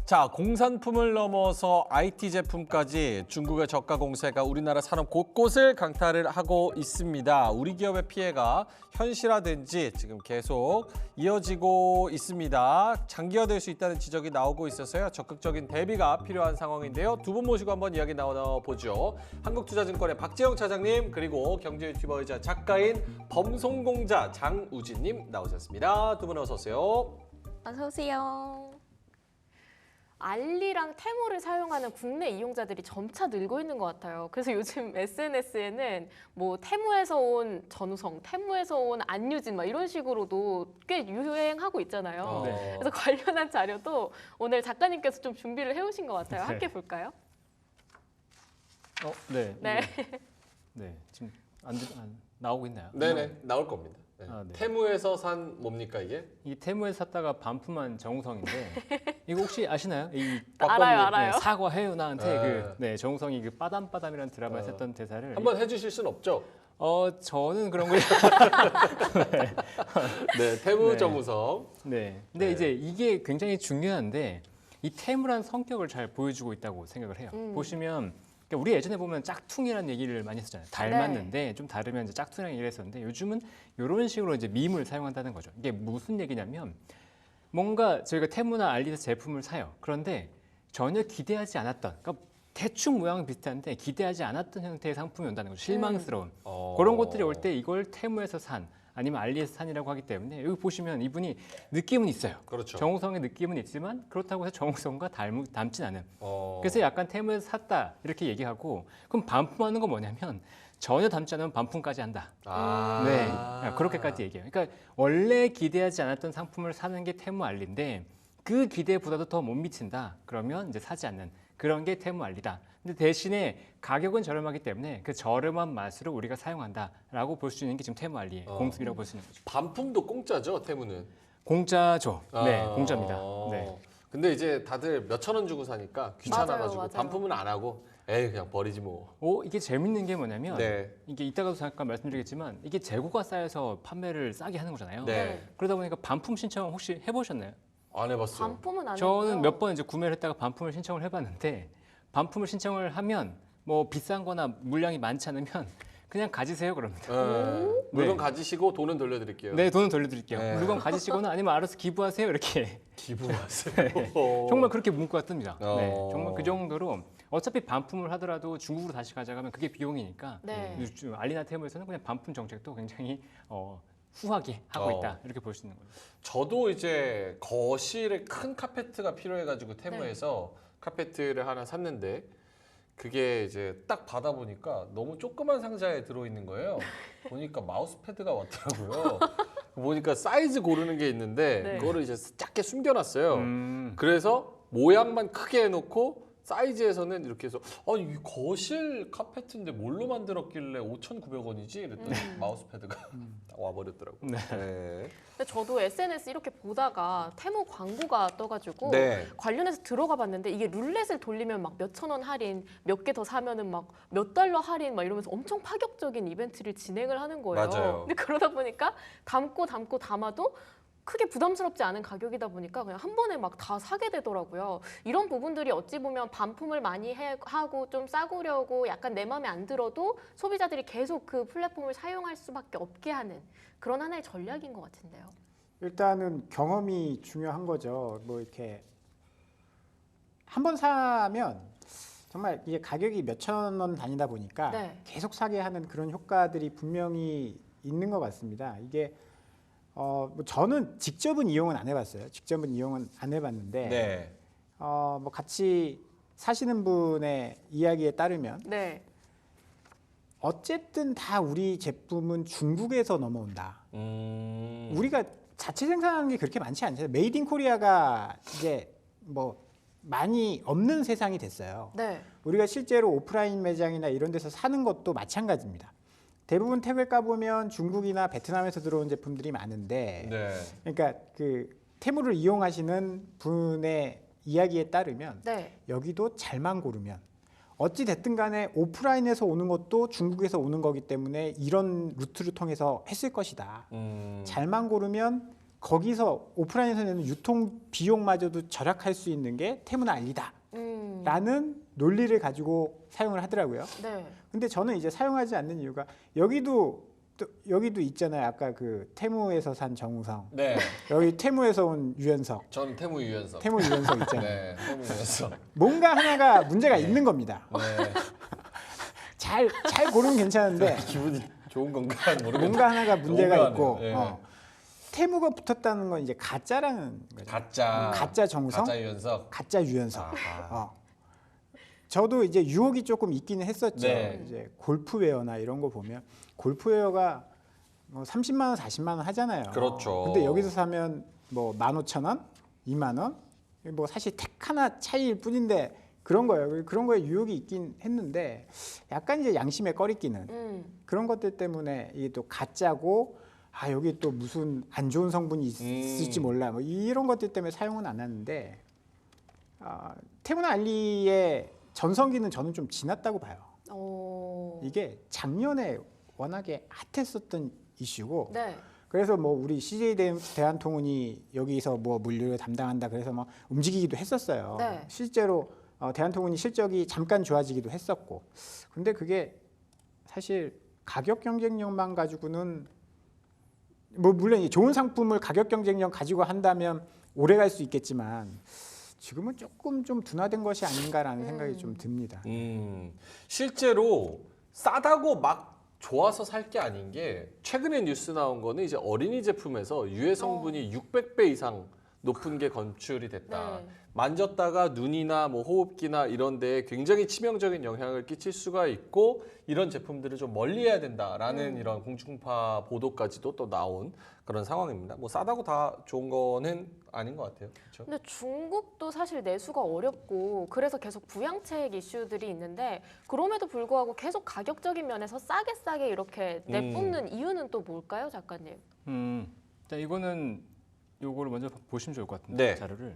자, 공산품을 넘어서 IT 제품까지 중국의 저가 공세가 우리나라 산업 곳곳을 강타를 하고 있습니다. 우리 기업의 피해가 현실화된 지 지금 계속 이어지고 있습니다. 장기화될 수 있다는 지적이 나오고 있어서요. 적극적인 대비가 필요한 상황인데요. 두 분 모시고 한번 이야기 나눠보죠. 한국투자증권의 박재영 차장님, 그리고 경제 유튜버이자 작가인 범송공자 장우진님 나오셨습니다. 두 분 어서 오세요. 어서 오세요. 알리랑 테무를 사용하는 국내 이용자들이 점차 늘고 있는 것 같아요. 그래서 요즘 SNS에는 뭐 테무에서 온 전우성, 테무에서 온 안유진 막 이런 식으로도 꽤 유행하고 있잖아요. 네. 그래서 관련한 자료도 오늘 작가님께서 좀 준비를 해오신 것 같아요. 네. 함께 볼까요? 네. 네. 네. 지금 안 나오고 있나요? 네네, 나올 겁니다. 네. 아, 네. 테무에서 산 뭡니까 이게? 이 테무에서 샀다가 반품한 정우성인데 이거 혹시 아시나요? 이 알아요. 사과해요 나한테 네. 그 정우성이 그 빠담빠담이라는 드라마에서 했던 대사를 한번 해주실 순 없죠? 저는 그런 거 네, 테무 네. 정우성. 네. 근데 네. 이제 이게 굉장히 중요한데 이 테무란 성격을 잘 보여주고 있다고 생각을 해요. 보시면 그러니까 우리 예전에 보면 짝퉁이라는 얘기를 많이 했었잖아요. 닮았는데 좀 다르면 이제 짝퉁이라는 얘기를 했었는데 요즘은 이런 식으로 이제 밈을 사용한다는 거죠. 이게 무슨 얘기냐면 뭔가 저희가 테무나 알리에서 제품을 사요. 그런데 전혀 기대하지 않았던, 그러니까 대충 모양은 비슷한데 기대하지 않았던 형태의 상품이 온다는 거죠. 실망스러운 그런 것들이 올 때 이걸 테무에서 산 아니면 알리에서 산이라고 하기 때문에 여기 보시면 이분이 느낌은 있어요. 그렇죠. 정우성의 느낌은 있지만 그렇다고 해서 정우성과 닮진 않은. 어. 그래서 약간 테무에서 샀다 이렇게 얘기하고 그럼 반품하는 건 뭐냐면 전혀 닮지 않으면 반품까지 한다. 아. 네, 그렇게까지 얘기해요. 그러니까 원래 기대하지 않았던 상품을 사는 게 테무 알리인데 그 기대보다도 더 못 미친다. 그러면 이제 사지 않는 그런 게 테무 알리다. 근데 대신에 가격은 저렴하기 때문에 그 저렴한 맛으로 우리가 사용한다라고 볼 수 있는 게 지금 테무 알리의 공습이라고 볼 수 있는 거죠. 반품도 공짜죠, 테무는? 공짜죠. 네, 아. 공짜입니다. 네. 근데 이제 다들 몇천 원 주고 사니까 귀찮아가지고 맞아요. 반품은 안 하고 에이 그냥 버리지 뭐. 이게 재밌는 게 뭐냐면 네. 이게 이따가도 잠깐 말씀드리겠지만 이게 재고가 쌓여서 판매를 싸게 하는 거잖아요. 네. 그러다 보니까 반품 신청 혹시 해보셨나요? 안 해봤어요. 반품은 안 저는 했고요. 몇 번 이제 구매를 했다가 반품을 신청을 해봤는데 반품을 신청을 하면 뭐 비싼거나 물량이 많지 않으면 그냥 가지세요 그럽니다. 네. 물건 네. 가지시고 돈은 돌려드릴게요. 네, 돈은 돌려드릴게요. 네. 물건 가지시거나 아니면 알아서 기부하세요 이렇게. 기부하세요. 정말 그렇게 문구가 뜹니다. 어. 네, 정말 그 정도로 어차피 반품을 하더라도 중국으로 다시 가져가면 그게 비용이니까 네. 요즘 알리나 테무에서는 그냥 반품 정책도 굉장히 후하게 하고 어. 있다 이렇게 볼 수 있는 거죠. 저도 이제 거실에 큰 카페트가 필요해가지고 테무에서 카페트를 하나 샀는데 그게 이제 딱 받아보니까 너무 조그만 상자에 들어있는 거예요. 보니까 마우스패드가 왔더라고요. 보니까 사이즈 고르는 게 있는데 네. 그거를 이제 작게 숨겨놨어요. 그래서 모양만 크게 해놓고 사이즈에서는 이렇게 해서 아니 이 거실 카페트인데 뭘로 만들었길래 5,900원이지? 이랬더니 마우스패드가 딱 와버렸더라고요. 네. 네. 근데 저도 SNS 이렇게 보다가 테무 광고가 떠가지고 네. 관련해서 들어가 봤는데 이게 룰렛을 돌리면 막 몇천 원 할인, 몇 개 더 사면은 막 몇 달러 할인 막 이러면서 엄청 파격적인 이벤트를 진행을 하는 거예요. 맞아요. 근데 그러다 보니까 담고 담아도 크게 부담스럽지 않은 가격이다 보니까 그냥 한 번에 막 다 사게 되더라고요. 이런 부분들이 어찌 보면 반품을 많이 하고 좀 싸구려고 약간 내 마음에 안 들어도 소비자들이 계속 그 플랫폼을 사용할 수밖에 없게 하는 그런 하나의 전략인 것 같은데요. 일단은 경험이 중요한 거죠. 뭐 이렇게 한 번 사면 정말 이게 가격이 몇천 원 단위다 보니까 네. 계속 사게 하는 그런 효과들이 분명히 있는 것 같습니다. 이게 뭐 저는 직접은 이용은 안 해봤어요. 직접은 이용은 안 해봤는데 네. 뭐 같이 사시는 분의 이야기에 따르면 네. 어쨌든 다 우리 제품은 중국에서 넘어온다. 우리가 자체 생산하는 게 그렇게 많지 않잖아요. 메이드 인 코리아가 이제 뭐 많이 없는 세상이 됐어요. 네. 우리가 실제로 오프라인 매장이나 이런 데서 사는 것도 마찬가지입니다. 대부분 택을 까보면 중국이나 베트남에서 들어온 제품들이 많은데 네. 그러니까 그 테무를 이용하시는 분의 이야기에 따르면 네. 여기도 잘만 고르면 어찌 됐든 간에 오프라인에서 오는 것도 중국에서 오는 거기 때문에 이런 루트를 통해서 했을 것이다. 잘만 고르면 거기서 오프라인에서 내는 유통 비용마저도 절약할 수 있는 게 테무나 알리다. 라는 논리를 가지고 사용을 하더라고요. 네. 근데 저는 이제 사용하지 않는 이유가 여기도 있잖아요. 아까 그 테무에서 산 정우성, 네. 여기 테무에서 온 유연석, 저는 태무 유연석. 테무 유연석 있잖아요. 네, 태무 유연석. 뭔가 하나가 문제가 있는 겁니다. 네. 잘 고르면 괜찮은데 기분이 좋은 건가 모르겠는데. 뭔가 하나가 문제가 오묘하네요. 있고 네. 테무가 붙었다는 건 이제 가짜라는 거죠. 가짜 정우성, 가짜 유연석. 가짜 유연석. 아하. 저도 이제 유혹이 조금 있기는 했었죠. 네. 이제 골프웨어나 이런 거 보면 골프웨어가 뭐 30만 원, 40만 원 하잖아요. 그렇죠. 근데 여기서 사면 뭐 15,000원, 2만 원, 뭐 사실 택 하나 차이일 뿐인데 그런 거예요. 그런 거에 유혹이 있긴 했는데 약간 이제 양심에 꺼리끼는 그런 것들 때문에 이게 또 가짜고 여기 또 무슨 안 좋은 성분이 있을지 몰라. 뭐 이런 것들 때문에 사용은 안 하는데 테무나 알리의 전성기는 저는 좀 지났다고 봐요. 이게 작년에 워낙에 핫했었던 이슈고 네. 그래서 뭐 우리 CJ 대한통운이 여기서 뭐 물류를 담당한다 그래서 뭐 움직이기도 했었어요. 네. 실제로 대한통운이 실적이 잠깐 좋아지기도 했었고 근데 그게 사실 가격 경쟁력만 가지고는 뭐 물론 이 좋은 상품을 가격 경쟁력 가지고 한다면 오래 갈 수 있겠지만 지금은 조금 좀 둔화된 것이 아닌가라는 생각이 좀 듭니다. 실제로 싸다고 막 좋아서 살 게 아닌 게 최근에 뉴스 나온 거는 이제 어린이 제품에서 유해 성분이 600배 이상 높은 게 검출이 됐다. 네. 만졌다가 눈이나 뭐 호흡기나 이런 데에 굉장히 치명적인 영향을 끼칠 수가 있고 이런 제품들을 좀 멀리해야 된다라는 이런 공중파 보도까지도 또 나온 그런 상황입니다. 뭐 싸다고 다 좋은 거는 아닌 것 같아요. 그렇죠? 근데 중국도 사실 내수가 어렵고 그래서 계속 부양책 이슈들이 있는데 그럼에도 불구하고 계속 가격적인 면에서 싸게 이렇게 내뿜는 이유는 또 뭘까요, 작가님? 일단 이거는 요거를 먼저 보시면 좋을 것 같은데 네. 자료를.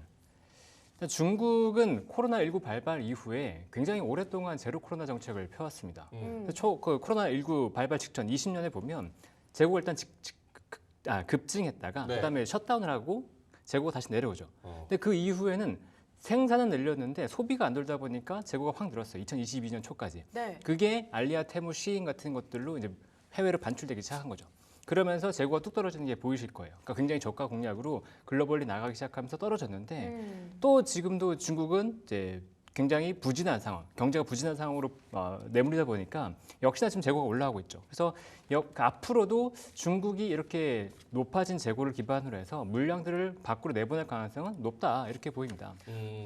일단 중국은 코로나19 발발 이후에 굉장히 오랫동안 제로 코로나 정책을 펴왔습니다. 그 코로나19 발발 직전 20년에 보면 재고가 일단 급증했다가 네. 그다음에 셧다운을 하고 재고가 다시 내려오죠. 근데 그 이후에는 생산은 늘렸는데 소비가 안 돌다 보니까 재고가 확 늘었어요. 2022년 초까지. 네. 그게 알리아, 테무, 시인 같은 것들로 이제 해외로 반출되기 시작한 거죠. 그러면서 재고가 뚝 떨어지는 게 보이실 거예요. 그러니까 굉장히 저가 공략으로 글로벌리 나가기 시작하면서 떨어졌는데 또 지금도 중국은 이제 굉장히 부진한 상황, 경제가 부진한 상황으로 내몰리다 보니까 역시나 지금 재고가 올라가고 있죠. 그래서 앞으로도 중국이 이렇게 높아진 재고를 기반으로 해서 물량들을 밖으로 내보낼 가능성은 높다 이렇게 보입니다.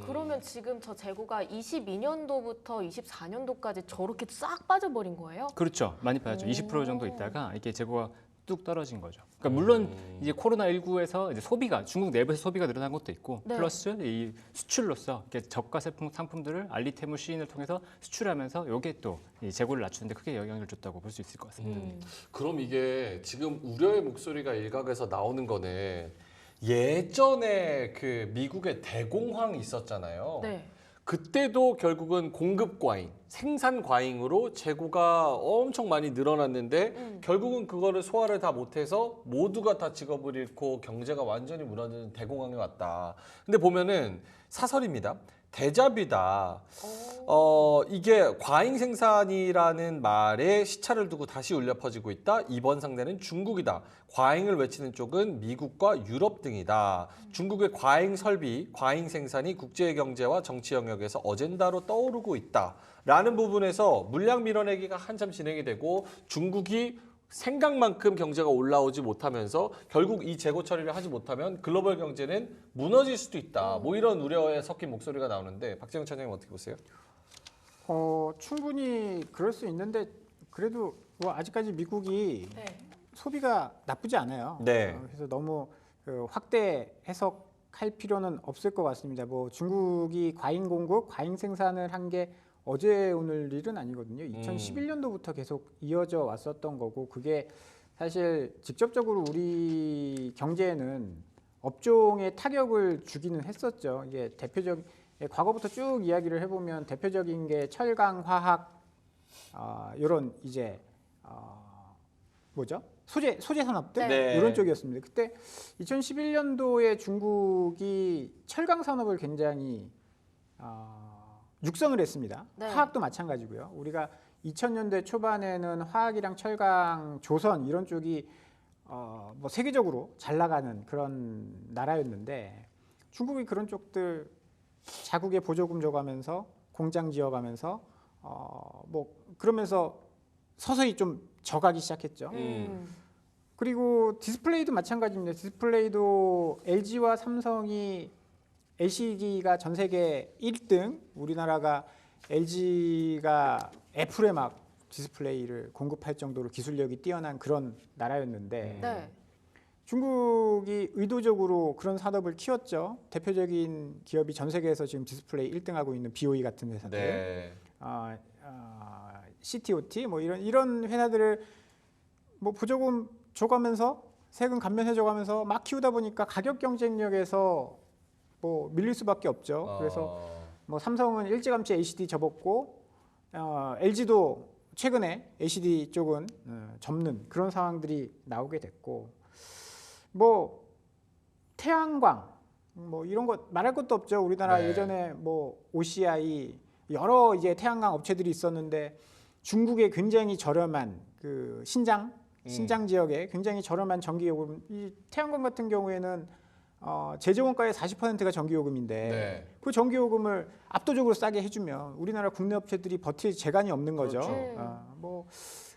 그러면 지금 저 재고가 22년도부터 24년도까지 저렇게 싹 빠져버린 거예요? 그렇죠. 많이 빠졌죠. 20% 정도 있다가 이렇게 재고가 뚝 떨어진 거죠. 그러니까 물론 이제 코로나19에서 이제 소비가 중국 내부에서 소비가 늘어난 것도 있고 네. 플러스 이 수출로서 이렇게 저가 상품들을 알리테무 시인을 통해서 수출하면서 이게 또 이 재고를 낮추는데 크게 영향을 줬다고 볼 수 있을 것 같습니다. 그럼 이게 지금 우려의 목소리가 일각에서 나오는 거는 예전에 그 미국의 대공황이 있었잖아요. 네. 그때도 결국은 공급 과잉, 생산 과잉으로 재고가 엄청 많이 늘어났는데 결국은 그거를 소화를 다 못해서 모두가 다 직업을 잃고 경제가 완전히 무너지는 대공황이 왔다. 근데 보면은 사설입니다. 대자뷰다. 이게 과잉 생산이라는 말에 시차를 두고 다시 울려 퍼지고 있다. 이번 상대는 중국이다. 과잉을 외치는 쪽은 미국과 유럽 등이다. 중국의 과잉 설비, 과잉 생산이 국제 경제와 정치 영역에서 어젠다로 떠오르고 있다라는 부분에서 물량 밀어내기가 한참 진행이 되고 중국이 생각만큼 경제가 올라오지 못하면서 결국 이 재고 처리를 하지 못하면 글로벌 경제는 무너질 수도 있다. 뭐 이런 우려에 섞인 목소리가 나오는데 박재영 차장님 어떻게 보세요? 충분히 그럴 수 있는데 그래도 뭐 아직까지 미국이 네. 소비가 나쁘지 않아요. 네. 그래서 너무 확대 해석할 필요는 없을 것 같습니다. 뭐 중국이 과잉 공급, 과잉 생산을 한 게 어제 오늘 일은 아니거든요. 2011년도부터 계속 이어져 왔었던 거고 그게 사실 직접적으로 우리 경제에는 업종에 타격을 주기는 했었죠. 이게 대표적 과거부터 쭉 이야기를 해보면 대표적인 게 철강, 화학 이런 이제 뭐죠? 소재 산업들 네. 이런 쪽이었습니다. 그때 2011년도에 중국이 철강 산업을 굉장히 육성을 했습니다. 네. 화학도 마찬가지고요. 우리가 2000년대 초반에는 화학이랑 철강, 조선 이런 쪽이 뭐 세계적으로 잘 나가는 그런 나라였는데 중국이 그런 쪽들 자국에 보조금 줘가면서 공장 지어가면서 뭐 그러면서 서서히 좀 져가기 시작했죠. 그리고 디스플레이도 마찬가지입니다. 디스플레이도 LG와 삼성이 LCD가 전 세계 1등, 우리나라가 LG가 애플에 막 디스플레이를 공급할 정도로 기술력이 뛰어난 그런 나라였는데 네. 중국이 의도적으로 그런 산업을 키웠죠. 대표적인 기업이 전 세계에서 지금 디스플레이 1등하고 있는 BOE 같은 회사들, 네. CTOT 뭐 이런 회사들을 뭐 보조금 줘가면서 세금 감면해줘가면서 막 키우다 보니까 가격 경쟁력에서 뭐 밀릴 수밖에 없죠. 그래서 뭐 삼성은 일찌감치 LCD 접었고 LG도 최근에 LCD 쪽은 접는 그런 상황들이 나오게 됐고 뭐 태양광 뭐 이런 것 말할 것도 없죠. 우리나라 네. 예전에 뭐 OCI 여러 이제 태양광 업체들이 있었는데 중국의 굉장히 저렴한 그 신장 지역에 굉장히 저렴한 전기요금, 이 태양광 같은 경우에는 제조원가의 40%가 전기요금인데 네. 그 전기요금을 압도적으로 싸게 해주면 우리나라 국내 업체들이 버틸 재간이 없는 거죠. 그렇죠. 뭐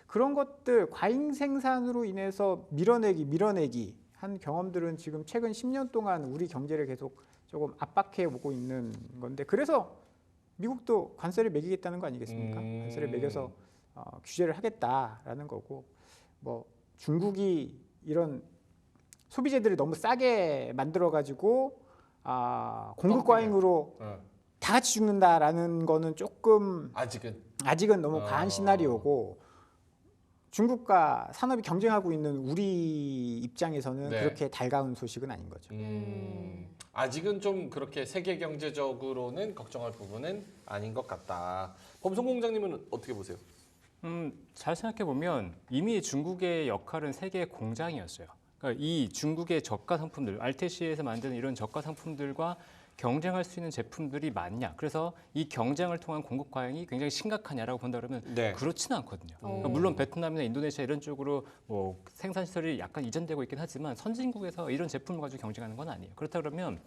그런 것들 과잉 생산으로 인해서 밀어내기 한 경험들은 지금 최근 10년 동안 우리 경제를 계속 조금 압박해 오고 있는 건데 그래서 미국도 관세를 매기겠다는 거 아니겠습니까? 관세를 매겨서 규제를 하겠다라는 거고 뭐 중국이 이런 소비재들을 너무 싸게 만들어 가지고 공급 과잉으로 다 같이 죽는다라는 거는 조금 아직은 너무 과한 시나리오고 중국과 산업이 경쟁하고 있는 우리 입장에서는 네. 그렇게 달가운 소식은 아닌 거죠. 아직은 좀 그렇게 세계 경제적으로는 걱정할 부분은 아닌 것 같다. 범성 공장님은 어떻게 보세요? 잘 생각해 보면 이미 중국의 역할은 세계 공장이었어요. 그러니까 이 중국의 저가 상품들, 알테시에서 만드는 이런 저가 상품들과 경쟁할 수 있는 제품들이 많냐? 그래서 이 경쟁을 통한 공급 과잉이 굉장히 심각하냐라고 본다 그러면 네. 그렇지는 않거든요. 그러니까 물론 베트남이나 인도네시아 이런 쪽으로 뭐 생산 시설이 약간 이전되고 있긴 하지만 선진국에서 이런 제품을 가지고 경쟁하는 건 아니에요. 그렇다 그러면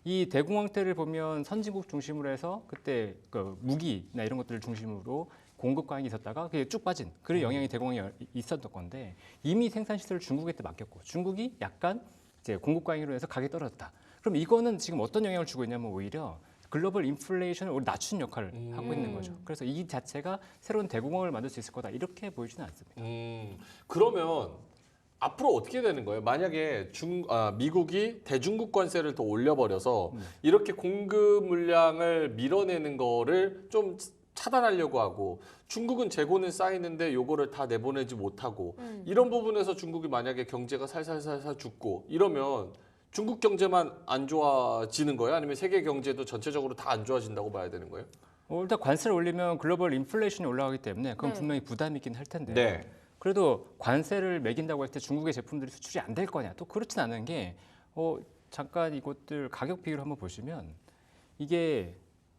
이 대공황 때를 보면 선진국 중심으로 해서 그때 그 무기나 이런 것들을 중심으로 공급 과잉이 있었다가 그게 쭉 빠진 그런 영향이 대공황이 있었던 건데 이미 생산 시설을 중국한테 맡겼고 중국이 약간 이제 공급 과잉으로 해서 가격이 떨어졌다. 그럼 이거는 지금 어떤 영향을 주고 있냐면 오히려 글로벌 인플레이션을 낮춘 역할을 하고 있는 거죠. 그래서 이 자체가 새로운 대공황을 만들 수 있을 거다 이렇게 보이지는 않습니다. 그러면 앞으로 어떻게 되는 거예요? 만약에 미국이 대중국 관세를 더 올려버려서 이렇게 공급 물량을 밀어내는 거를 좀 차단하려고 하고 중국은 재고는 쌓이는데 요거를 다 내보내지 못하고 이런 부분에서 중국이 만약에 경제가 살살살살 죽고 이러면 중국 경제만 안 좋아지는 거예요? 아니면 세계 경제도 전체적으로 다 안 좋아진다고 봐야 되는 거예요? 일단 관세를 올리면 글로벌 인플레이션이 올라가기 때문에 그건 네. 분명히 부담이 있긴 할 텐데 네. 그래도 관세를 매긴다고 할 때 중국의 제품들이 수출이 안 될 거냐? 또 그렇진 않은 게 잠깐 이것들 가격 비교를 한번 보시면 이게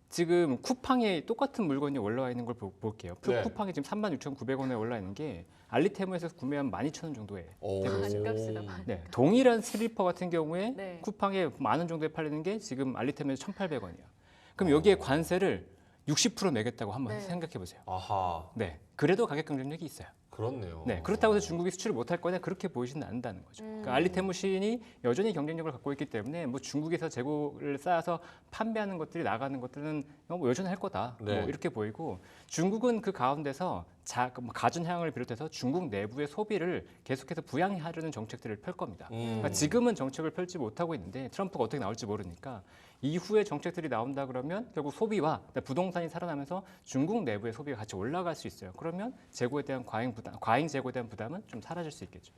지금 쿠팡에 똑같은 물건이 올라와 있는 걸 볼게요. 네. 쿠팡이 지금 36,900원에 올라 있는 게 알리테무에서 구매하면 12,000원 정도에 되고 있어요. 반값이다. 반. 네, 동일한 슬리퍼 같은 경우에 네. 쿠팡에 10,000원 정도에 팔리는 게 지금 알리테무에서 1,800원이에요. 그럼 여기에 관세를 60% 매겠다고 한번 네. 생각해 보세요. 아하, 네, 그래도 가격 경쟁력이 있어요. 그렇네요. 네, 그렇다고 해서 중국이 수출을 못할 거냐 그렇게 보이지는 않는다는 거죠. 그러니까 알리테무 시인이 여전히 경쟁력을 갖고 있기 때문에 뭐 중국에서 재고를 쌓아서 판매하는 것들이 나가는 것들은 뭐 여전히 할 거다. 네. 뭐 이렇게 보이고 중국은 그 가운데서 가전 향을 비롯해서 중국 내부의 소비를 계속해서 부양하려는 정책들을 펼 겁니다. 그러니까 지금은 정책을 펼지 못하고 있는데 트럼프가 어떻게 나올지 모르니까 이후에 정책들이 나온다 그러면 결국 소비와 부동산이 살아나면서 중국 내부의 소비가 같이 올라갈 수 있어요. 그러면 재고에 대한 과잉 재고에 대한 부담은 좀 사라질 수 있겠죠.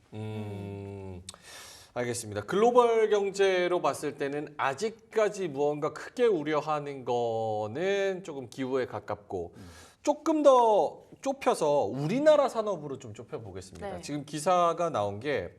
알겠습니다. 글로벌 경제로 봤을 때는 아직까지 무언가 크게 우려하는 거는 조금 기우에 가깝고 조금 더 좁혀서 우리나라 산업으로 좀 좁혀보겠습니다. 네. 지금 기사가 나온 게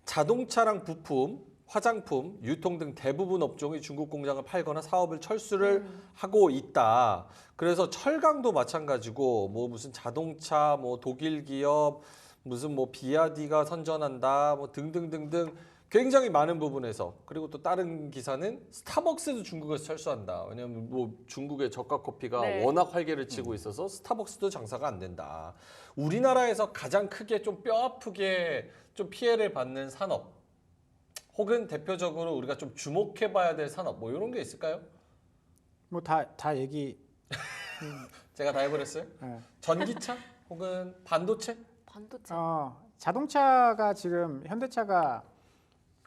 자동차랑 부품, 화장품, 유통 등 대부분 업종이 중국 공장을 팔거나 사업을 철수를 하고 있다. 그래서 철강도 마찬가지고 뭐 무슨 자동차, 뭐 독일 기업, 무슨 뭐 비아디가 선전한다, 뭐 등등등등 굉장히 많은 부분에서 그리고 또 다른 기사는 스타벅스도 중국에서 철수한다. 왜냐하면 뭐 중국의 저가 커피가 네. 워낙 활개를 치고 있어서 스타벅스도 장사가 안 된다. 우리나라에서 가장 크게 좀 뼈 아프게 좀 피해를 받는 산업 혹은 대표적으로 우리가 좀 주목해봐야 될 산업 뭐 이런 게 있을까요? 뭐 다 얘기. 제가 다 해버렸어요. 예. 전기차 혹은 반도체? 반도체. 자동차가 지금 현대차가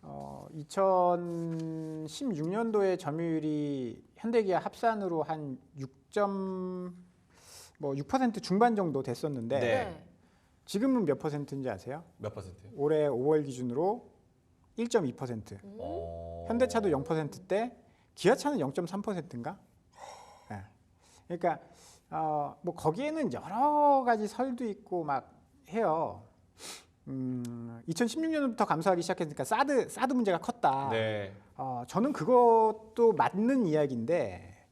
2016년도에 점유율이 현대기아 합산으로 한 6% 중반 정도 됐었는데 네. 지금은 몇 %인지 아세요? 몇 %예요? 올해 5월 기준으로 1.2%. 현대차도 0%대, 기아차는 0.3%인가? 네. 그러니까 뭐 거기에는 여러 가지 설도 있고 막 해요. 2016년부터 감소하기 시작했으니까 사드 문제가 컸다. 네. 저는 그것도 맞는 이야기인데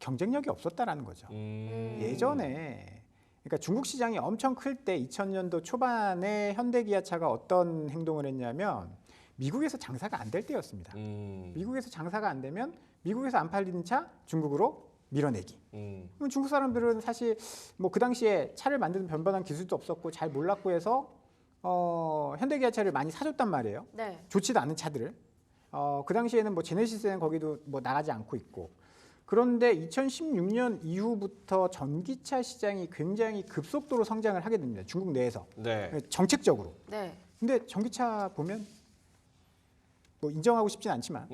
경쟁력이 없었다라는 거죠. 예전에 그러니까 중국 시장이 엄청 클 때 2000년도 초반에 현대기아차가 어떤 행동을 했냐면 미국에서 장사가 안 될 때였습니다. 미국에서 장사가 안 되면 미국에서 안 팔리는 차 중국으로 밀어내기. 그럼 중국 사람들은 사실 뭐 그 당시에 차를 만드는 변변한 기술도 없었고 잘 몰랐고 해서 현대기아차를 많이 사줬단 말이에요. 네. 좋지도 않은 차들을. 그 당시에는 뭐 제네시스는 거기도 뭐 나가지 않고 있고. 그런데 2016년 이후부터 전기차 시장이 굉장히 급속도로 성장을 하게 됩니다. 중국 내에서. 네. 정책적으로. 네. 근데 전기차 보면 뭐 인정하고 싶진 않지만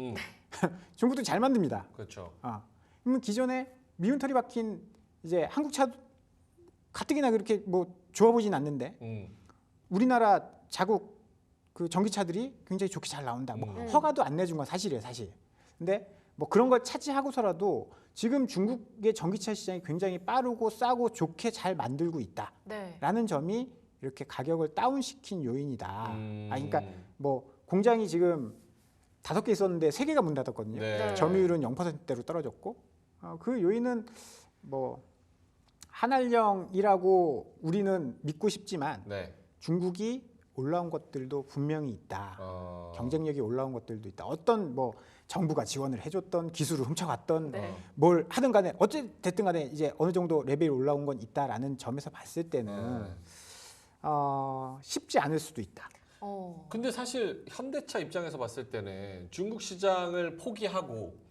중국도 잘 만듭니다. 그렇죠. 그러면 기존에 미운 털이 박힌 이제 한국 차 가뜩이나 그렇게 뭐 좋아 보진 않는데 우리나라 자국 그 전기차들이 굉장히 좋게 잘 나온다. 뭐 허가도 안 내준 건 사실이에요, 사실. 근데 뭐 그런 걸 차지하고서라도 지금 중국의 전기차 시장이 굉장히 빠르고 싸고 좋게 잘 만들고 있다라는 네. 점이 이렇게 가격을 다운시킨 요인이다. 그러니까 뭐 공장이 지금 5개 있었는데 3개가 문 닫았거든요. 네. 점유율은 0%대로 떨어졌고 그 요인은 뭐 한알령이라고 우리는 믿고 싶지만 네. 중국이 올라온 것들도 분명히 있다. 경쟁력이 올라온 것들도 있다. 어떤 뭐 정부가 지원을 해줬던 기술을 훔쳐갔던 네. 뭘 하든 간에 어찌 됐든 간에 이제 어느 정도 레벨이 올라온 건 있다라는 점에서 봤을 때는 쉽지 않을 수도 있다. 근데 사실 현대차 입장에서 봤을 때는 중국 시장을 포기하고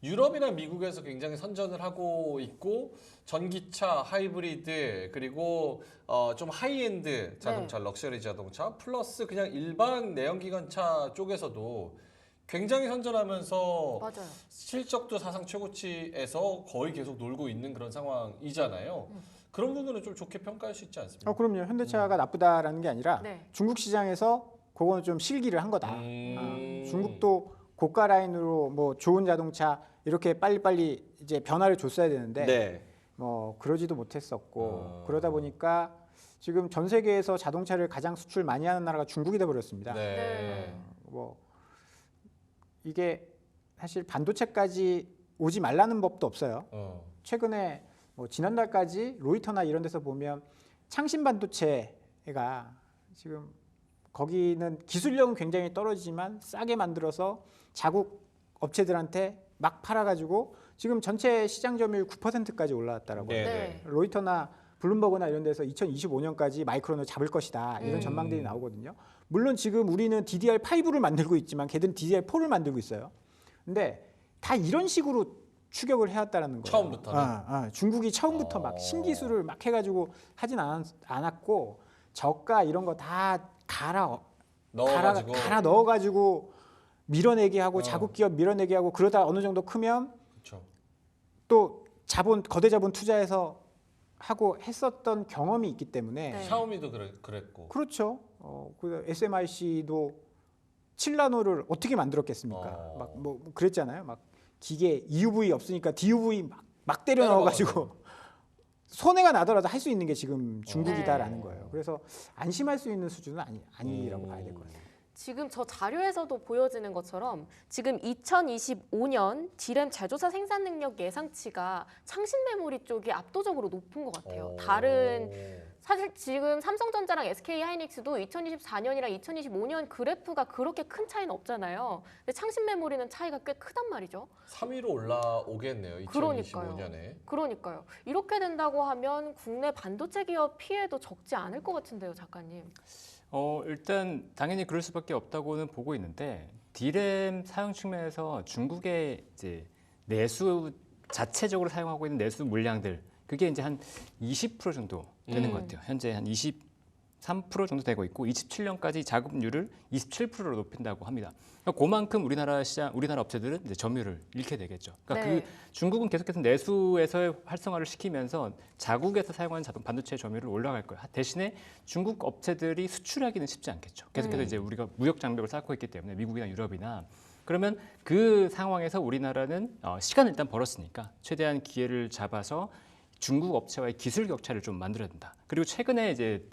유럽이나 미국에서 굉장히 선전을 하고 있고 전기차, 하이브리드 그리고 좀 하이엔드 자동차, 럭셔리 자동차 플러스 그냥 일반 내연기관차 쪽에서도 굉장히 선전하면서 맞아요. 실적도 사상 최고치에서 거의 계속 놀고 있는 그런 상황이잖아요. 그런 부분은 좀 좋게 평가할 수 있지 않습니까? 그럼요. 현대차가 나쁘다라는 게 아니라 네. 중국 시장에서 그거는 좀 실기를 한 거다. 중국도 고가 라인으로 뭐 좋은 자동차 이렇게 빨리빨리 이제 변화를 줬어야 되는데 네. 뭐 그러지도 못했었고 그러다 보니까 지금 전 세계에서 자동차를 가장 수출 많이 하는 나라가 중국이 돼 버렸습니다. 네. 뭐 이게 사실 반도체까지 오지 말라는 법도 없어요. 최근에 뭐 지난달까지 로이터나 이런 데서 보면 창신 반도체가 지금 거기는 기술력은 굉장히 떨어지지만 싸게 만들어서 자국 업체들한테 막 팔아가지고 지금 전체 시장 점유율 9%까지 올라왔다라고. 네. 네. 로이터나 블룸버그나 이런 데서 2025년까지 마이크론을 잡을 것이다 이런 전망들이 나오거든요. 물론 지금 우리는 DDR5를 만들고 있지만 걔들은 DDR4를 만들고 있어요. 근데 다 이런 식으로 추격을 해왔다는 거예요. 처음부터는? 중국이 처음부터 막 신기술을 막 해가지고 하진 않았고 저가 이런 거 다 갈아 넣어가지고 밀어내게 하고 자국 기업 밀어내게 하고 그러다 어느 정도 크면 그렇죠. 또 거대 자본 투자해서 하고 했었던 경험이 있기 때문에 네. 샤오미도 그랬고. 그렇죠. 그 SMIC도 7나노를 어떻게 만들었겠습니까? 막 뭐 그랬잖아요. 막 기계 EUV 없으니까 DUV 막 때려 넣어가지고 손해가 나더라도 할 수 있는 게 지금 중국이다라는 네. 거예요. 그래서 안심할 수 있는 수준은 아니라고 봐야 될 것 같아요. 지금 저 자료에서도 보여지는 것처럼 지금 2025년 디램 제조사 생산 능력 예상치가 창신 메모리 쪽이 압도적으로 높은 것 같아요. 다른 사실 지금 삼성전자랑 SK 하이닉스도 2024년이랑 2025년 그래프가 그렇게 큰 차이는 없잖아요. 근데 창신 메모리는 차이가 꽤 크단 말이죠. 3위로 올라오겠네요. 2025년에. 그러니까요. 이렇게 된다고 하면 국내 반도체 기업 피해도 적지 않을 것 같은데요, 작가님. 일단 당연히 그럴 수밖에 없다고는 보고 있는데 디램 사용 측면에서 중국의 이제 내수 자체적으로 사용하고 있는 내수 물량들 그게 이제 한 20% 정도 되는 것 같아요. 현재 한 23% 정도 되고 있고 27년까지 자급률을 27%로 높인다고 합니다. 그러니까 그만큼 우리나라 시장, 우리나라 업체들은 이제 점유율을 잃게 되겠죠. 그러니까 네. 그 중국은 계속해서 내수에서의 활성화를 시키면서 자국에서 사용하는 반도체 점유율을 올라갈 거예요. 대신에 중국 업체들이 수출하기는 쉽지 않겠죠. 계속해서 이제 우리가 무역 장벽을 쌓고 있기 때문에 미국이나 유럽이나 그러면 그 상황에서 우리나라는 시간을 일단 벌었으니까 최대한 기회를 잡아서 중국 업체와의 기술 격차를 좀 만들어야 된다. 그리고 최근에 이제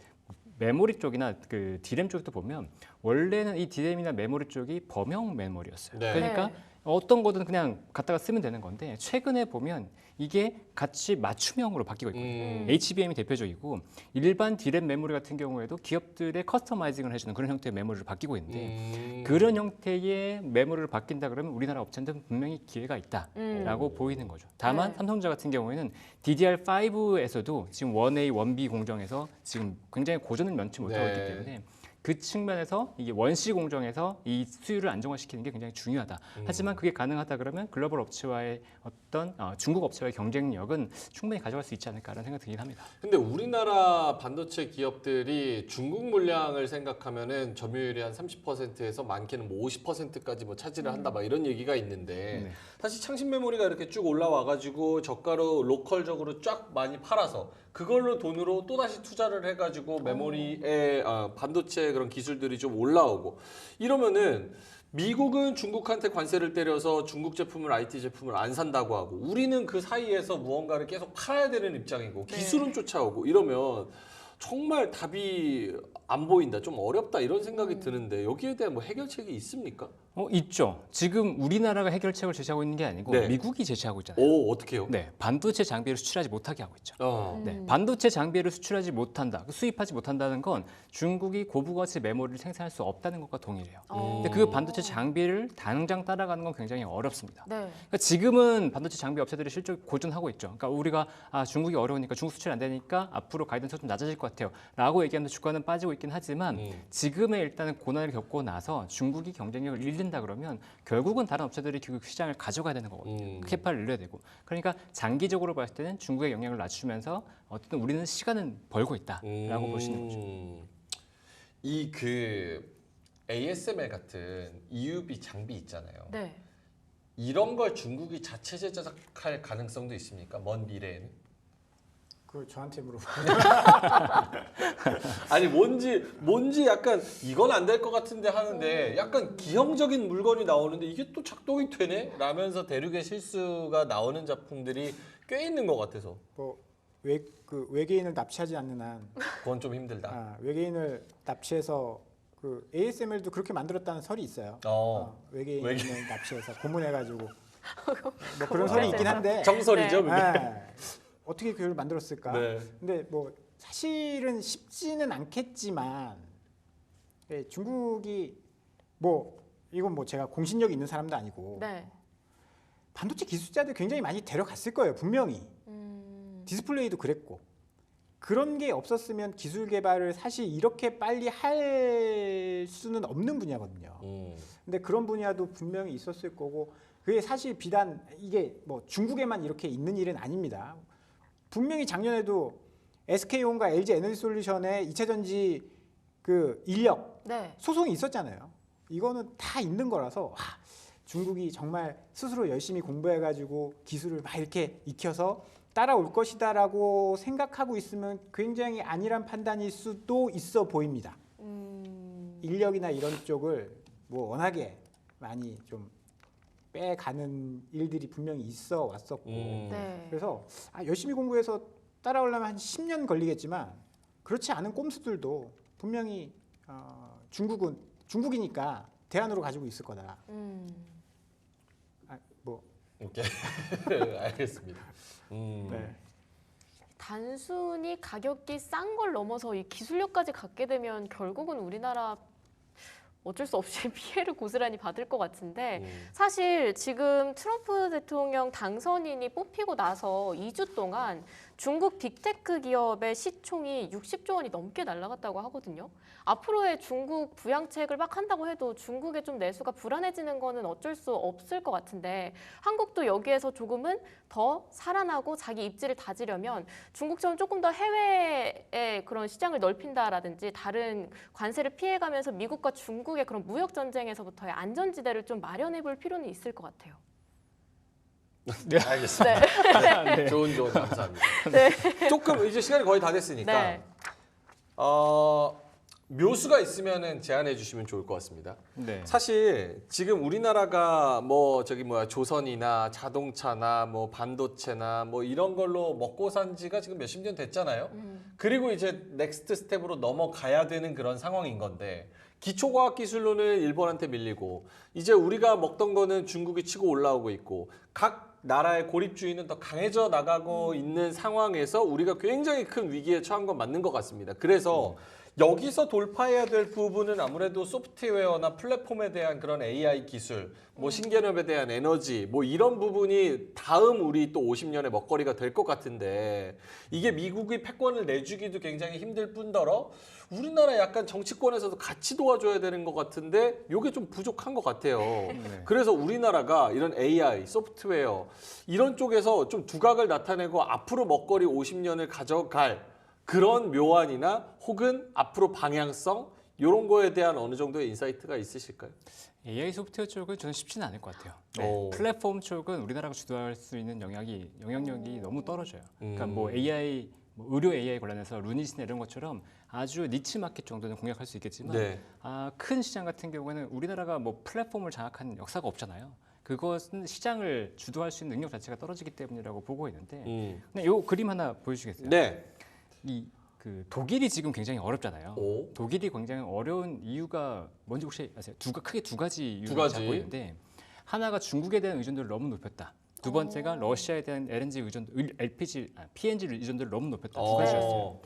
메모리 쪽이나 그 디램 쪽도 보면 원래는 이 디램이나 메모리 쪽이 범용 메모리였어요. 네. 그러니까 네. 어떤 거든 그냥 갖다가 쓰면 되는 건데 최근에 보면 이게 같이 맞춤형으로 바뀌고 있거든요. HBM이 대표적이고 일반 디램 메모리 같은 경우에도 기업들의 커스터마이징을 해주는 그런 형태의 메모리를 바뀌고 있는데 그런 형태의 메모리를 바뀐다 그러면 우리나라 업체들은 분명히 기회가 있다라고 보이는 거죠. 다만 네. 삼성전자 같은 경우에는 DDR5에서도 지금 1A, 1B 공정에서 지금 굉장히 고전을 면치 못하고 네. 있기 때문에 그 측면에서 이게 원시 공정에서 이 수율을 안정화시키는 게 굉장히 중요하다. 하지만 그게 가능하다 그러면 글로벌 업체와의 어떤 중국 업체와의 경쟁력은 충분히 가져갈 수 있지 않을까라는 생각이 들긴 합니다. 근데 우리나라 반도체 기업들이 중국 물량을 생각하면은 점유율이 한 30%에서 많게는 뭐 50%까지 뭐 차지를 한다 막 이런 얘기가 있는데 네. 사실 창신 메모리가 이렇게 쭉 올라와가지고 저가로 로컬적으로 쫙 많이 팔아서 그걸로 돈으로 또 다시 투자를 해가지고 메모리에 반도체 그런 기술들이 좀 올라오고 이러면은 미국은 중국한테 관세를 때려서 중국 제품을 IT 제품을 안 산다고 하고 우리는 그 사이에서 무언가를 계속 팔아야 되는 입장이고 기술은 쫓아오고 이러면 정말 답이 안 보인다, 좀 어렵다 이런 생각이 드는데 여기에 대한 뭐 해결책이 있습니까? 있죠. 지금 우리나라가 해결책을 제시하고 있는 게 아니고 네. 미국이 제시하고 있잖아요. 오, 어떻게요? 네, 반도체 장비를 수출하지 못하게 하고 있죠. 네, 음. 반도체 장비를 수출하지 못한다, 수입하지 못한다는 건 중국이 고부가치 메모리를 생산할 수 없다는 것과 동일해요. 근데 그 반도체 장비를 당장 따라가는 건 굉장히 어렵습니다. 네. 그러니까 지금은 반도체 장비 업체들이 실적이 고전하고 있죠. 그러니까 우리가 중국이 어려우니까 중국 수출이 안 되니까 앞으로 가이던스가 좀 낮아질 것 같아요.라고 얘기하면서 주가는 빠지고 있긴 하지만 지금의 일단은 고난을 겪고 나서 중국이 경쟁력을 잃는다 그러면 결국은 다른 업체들이 그 시장을 가져가야 되는 거거든요. 캐파를 늘려야 되고. 그러니까 장기적으로 봤을 때는 중국의 영향을 낮추면서 어쨌든 우리는 시간은 벌고 있다라고 볼 수 있는 거죠. 이 그 ASML 같은 EUV 장비 있잖아요. 네. 이런 걸 중국이 자체 제작할 가능성도 있습니까? 먼 미래에는? 그걸 저한테 물어봐. 아니 뭔지 약간 이건 안 될 것 같은데 하는데 약간 기형적인 물건이 나오는데 이게 또 작동이 되네? 라면서 대륙의 실수가 나오는 작품들이 꽤 있는 것 같아서 뭐 외계인을 납치하지 않는 한 그건 좀 힘들다. 외계인을 납치해서 그 ASML도 그렇게 만들었다는 설이 있어요. 외계인을 납치해서 고문해가지고 뭐 그런 설이 있긴 한데 정설이죠, 그게. 어떻게 그걸 만들었을까? 네. 근데 뭐 사실은 쉽지는 않겠지만 중국이 뭐 이건 뭐 제가 공신력이 있는 사람도 아니고 네. 반도체 기술자들 굉장히 많이 데려갔을 거예요, 분명히. 디스플레이도 그랬고 그런 게 없었으면 기술 개발을 사실 이렇게 빨리 할 수는 없는 분야거든요. 근데 그런 분야도 분명히 있었을 거고 그게 사실 비단 이게 뭐 중국에만 이렇게 있는 일은 아닙니다. 분명히 작년에도 SK온과 LG 에너지솔루션의 2차 전지 그 인력 네. 소송이 있었잖아요. 이거는 다 있는 거라서 중국이 정말 스스로 열심히 공부해가지고 기술을 막 이렇게 익혀서 따라올 것이다라고 생각하고 있으면 굉장히 안일한 판단일 수도 있어 보입니다. 인력이나 이런 쪽을 뭐 워낙에 많이 좀 빼가는 일들이 분명히 있어 왔었고 네. 그래서 열심히 공부해서 따라오려면 한 10년 걸리겠지만 그렇지 않은 꼼수들도 분명히 중국이니까 대안으로 가지고 있을 거다. 뭐 오케이. 알겠습니다. 네. 단순히 가격이 싼 걸 넘어서 이 기술력까지 갖게 되면 결국은 우리나라 어쩔 수 없이 피해를 고스란히 받을 것 같은데 사실 지금 트럼프 대통령 당선인이 뽑히고 나서 2주 동안 중국 빅테크 기업의 시총이 60조 원이 넘게 날아갔다고 하거든요. 앞으로의 중국 부양책을 막 한다고 해도 중국의 좀 내수가 불안해지는 거는 어쩔 수 없을 것 같은데 한국도 여기에서 조금은 더 살아나고 자기 입지를 다지려면 중국처럼 조금 더 해외의 그런 시장을 넓힌다라든지 다른 관세를 피해가면서 미국과 중국의 그런 무역 전쟁에서부터의 안전지대를 좀 마련해 볼 필요는 있을 것 같아요. 네, 알겠습니다. 네. 좋은 조언 감사합니다. 네. 조금 이제 시간이 거의 다 됐으니까 네. 묘수가 있으면은 제안해 주시면 좋을 것 같습니다. 네. 사실 지금 우리나라가 조선이나 자동차나 뭐 반도체나 뭐 이런 걸로 먹고 산 지가 지금 몇십 년 됐잖아요. 그리고 이제 넥스트 스텝으로 넘어가야 되는 그런 상황인 건데 기초과학기술로는 일본한테 밀리고 이제 우리가 먹던 거는 중국이 치고 올라오고 있고 각 나라의 고립주의는 더 강해져 나가고 있는 상황에서 우리가 굉장히 큰 위기에 처한 건 맞는 것 같습니다. 그래서 여기서 돌파해야 될 부분은 아무래도 소프트웨어나 플랫폼에 대한 그런 AI 기술, 뭐 신개념에 대한 에너지, 뭐 이런 부분이 다음 우리 또 50년의 먹거리가 될 것 같은데 이게 미국이 패권을 내주기도 굉장히 힘들 뿐더러 우리나라 약간 정치권에서도 같이 도와줘야 되는 것 같은데 이게 좀 부족한 것 같아요. 그래서 우리나라가 이런 AI, 소프트웨어 이런 쪽에서 좀 두각을 나타내고 앞으로 먹거리 50년을 가져갈 그런 묘안이나 혹은 앞으로 방향성 이런 거에 대한 어느 정도의 인사이트가 있으실까요? AI 소프트웨어 쪽은 저는 쉽지는 않을 것 같아요. 오. 플랫폼 쪽은 우리나라가 주도할 수 있는 영향력이 너무 떨어져요. 그러니까 뭐 AI, 뭐 의료 AI 관련해서 루닛이나 이런 것처럼 아주 니치 마켓 정도는 공략할 수 있겠지만 네. 큰 시장 같은 경우에는 우리나라가 뭐 플랫폼을 장악한 역사가 없잖아요. 그것은 시장을 주도할 수 있는 능력 자체가 떨어지기 때문이라고 보고 있는데 근데 요 그림 하나 보여주시겠어요? 네. 그 독일이 지금 굉장히 어렵잖아요. 오. 독일이 굉장히 어려운 이유가 뭔지 혹시 아세요? 크게 두 가지 두 이유를 가지. 잡고 있는데 하나가 중국에 대한 의존도를 너무 높였다. 두 번째가 러시아에 대한 LNG PNG 의존도를 너무 높였다. 두 가지였어요.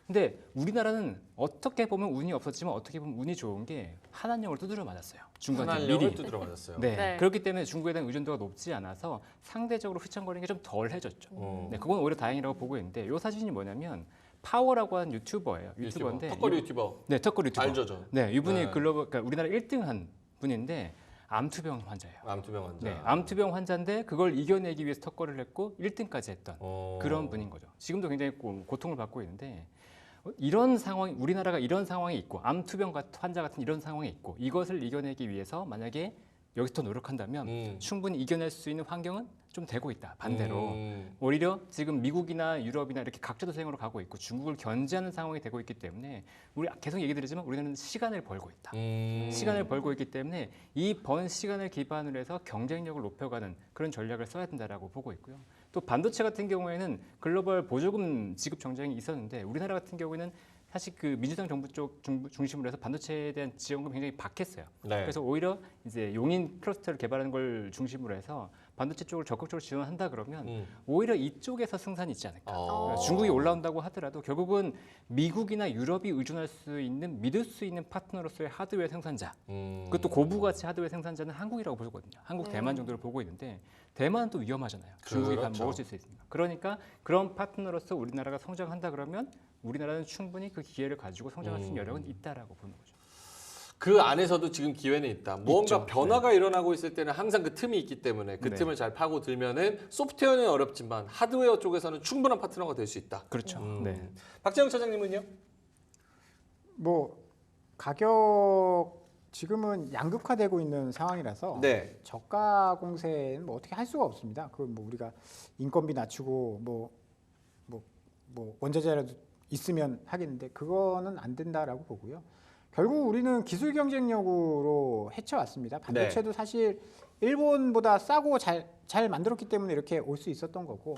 근데 우리나라는 어떻게 보면 운이 없었지만 어떻게 보면 운이 좋은 게 한한령을 두드려 맞았어요. 중국한테 한한령을 미리. 두드려 맞았어요. 네. 네. 그렇기 때문에 중국에 대한 의존도가 높지 않아서 상대적으로 휘청거리는 게 좀 덜해졌죠. 네, 그건 오히려 다행이라고 보고 있는데 이 사진이 뭐냐면 파워라고 하는 유튜버예요. 유튜버인데 턱걸이 유튜버. 네, 턱걸이 유튜버. 알죠, 저. 네, 이분이 네. 그러니까 우리나라 1등한 분인데 암투병 환자예요. 암투병 환자. 네, 암투병 환자인데 그걸 이겨내기 위해서 턱걸이를 했고 1등까지 했던 어. 그런 분인 거죠. 지금도 굉장히 고통을 받고 있는데 이런 상황, 우리나라가 이런 상황이 있고 암투병 환자 같은 이런 상황이 있고 이것을 이겨내기 위해서 만약에 여기서 더 노력한다면 충분히 이겨낼 수 있는 환경은 좀 되고 있다. 반대로 오히려 지금 미국이나 유럽이나 이렇게 각자 도생으로 가고 있고 중국을 견제하는 상황이 되고 있기 때문에 우리 계속 얘기 드리지만 우리는 시간을 벌고 있다. 시간을 벌고 있기 때문에 이 번 시간을 기반으로 해서 경쟁력을 높여가는 그런 전략을 써야 된다라고 보고 있고요. 또 반도체 같은 경우에는 글로벌 보조금 지급 정책이 있었는데 우리나라 같은 경우에는 사실 그 민주당 정부 쪽 중심으로 해서 반도체에 대한 지원금 굉장히 박했어요. 네. 그래서 오히려 이제 용인 클러스터를 개발하는 걸 중심으로 해서 반도체 쪽을 적극적으로 지원한다 그러면 오히려 이쪽에서 승산이 있지 않을까. 중국이 올라온다고 하더라도 결국은 미국이나 유럽이 의존할 수 있는 믿을 수 있는 파트너로서의 하드웨어 생산자. 그것도 고부가치 하드웨어 생산자는 한국이라고 보거든요. 한국, 대만 정도를 보고 있는데 대만은 또 위험하잖아요. 중국이 다 그렇죠. 먹을 수 있으니까. 그러니까 그런 파트너로서 우리나라가 성장한다 그러면 우리나라는 충분히 그 기회를 가지고 성장할 수 있는 여력은 있다라고 보는 거죠. 그 안에서도 지금 기회는 있다. 무언가 있죠. 변화가 일어나고 있을 때는 항상 그 틈이 있기 때문에 그 네. 틈을 잘 파고 들면은 소프트웨어는 어렵지만 하드웨어 쪽에서는 충분한 파트너가 될 수 있다. 그렇죠. 네. 박재영 차장님은요? 뭐 가격 지금은 양극화되고 있는 상황이라서 네. 저가 공세는 뭐 어떻게 할 수가 없습니다. 그 뭐 우리가 인건비 낮추고 뭐 원자재라도 있으면 하겠는데 그거는 안 된다라고 보고요. 결국 우리는 기술 경쟁력으로 헤쳐왔습니다. 반도체도 사실 일본보다 싸고 잘 만들었기 때문에 이렇게 올 수 있었던 거고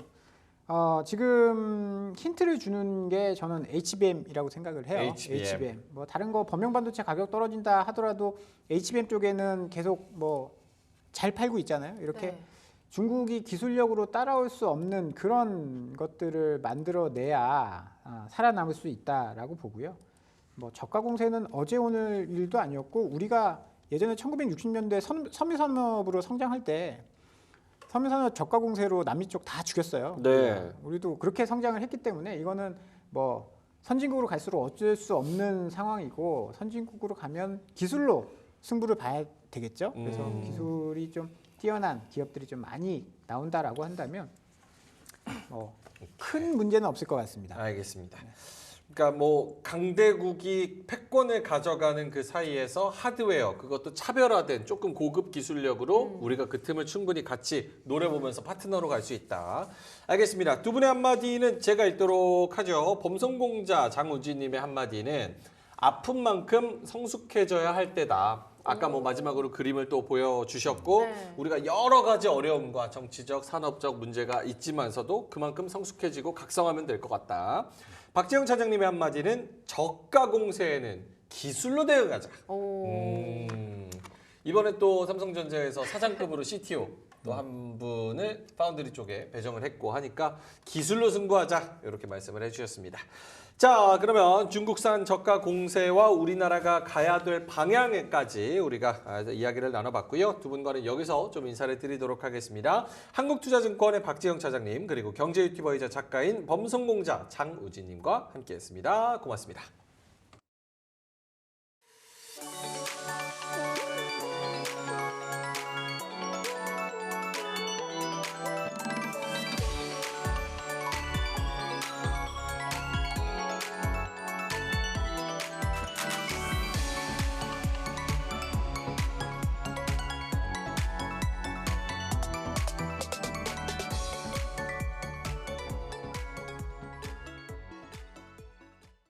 지금 힌트를 주는 게 저는 HBM이라고 생각을 해요. HBM. 뭐 다른 거 범용 반도체 가격 떨어진다 하더라도 HBM 쪽에는 계속 뭐 잘 팔고 있잖아요. 이렇게 네. 중국이 기술력으로 따라올 수 없는 그런 것들을 만들어내야 살아남을 수 있다라고 보고요. 뭐 저가 공세는 어제 오늘 일도 아니었고 우리가 예전에 1960년대 섬유산업으로 성장할 때 섬유산업 저가 공세로 남미 쪽 다 죽였어요. 네. 우리도 그렇게 성장을 했기 때문에 이거는 뭐 선진국으로 갈수록 어쩔 수 없는 상황이고 선진국으로 가면 기술로 승부를 봐야 되겠죠. 그래서 기술이 좀 뛰어난 기업들이 좀 많이 나온다라고 한다면 큰 문제는 없을 것 같습니다. 알겠습니다. 그러니까 뭐 강대국이 패권을 가져가는 그 사이에서 하드웨어 그것도 차별화된 조금 고급 기술력으로 우리가 그 틈을 충분히 같이 노려보면서 파트너로 갈 수 있다. 알겠습니다. 두 분의 한마디는 제가 읽도록 하죠. 범성공자 장우진님의 한마디는 아픈 만큼 성숙해져야 할 때다. 아까 뭐 마지막으로 그림을 또 보여주셨고 네. 우리가 여러 가지 어려움과 정치적, 산업적 문제가 있지만서도 그만큼 성숙해지고 각성하면 될 것 같다. 박재영 차장님의 한마디는 저가 공세에는 기술로 대응하자. 이번에 또 삼성전자에서 사장급으로 CTO 또 한 분을 파운드리 쪽에 배정을 했고 하니까 기술로 승부하자 이렇게 말씀을 해주셨습니다. 자, 그러면 중국산 저가 공세와 우리나라가 가야 될 방향에까지 우리가 이야기를 나눠봤고요. 두 분과는 여기서 좀 인사를 드리도록 하겠습니다. 한국투자증권의 박지영 차장님 그리고 경제 유튜버이자 작가인 범성공자 장우진님과 함께했습니다. 고맙습니다.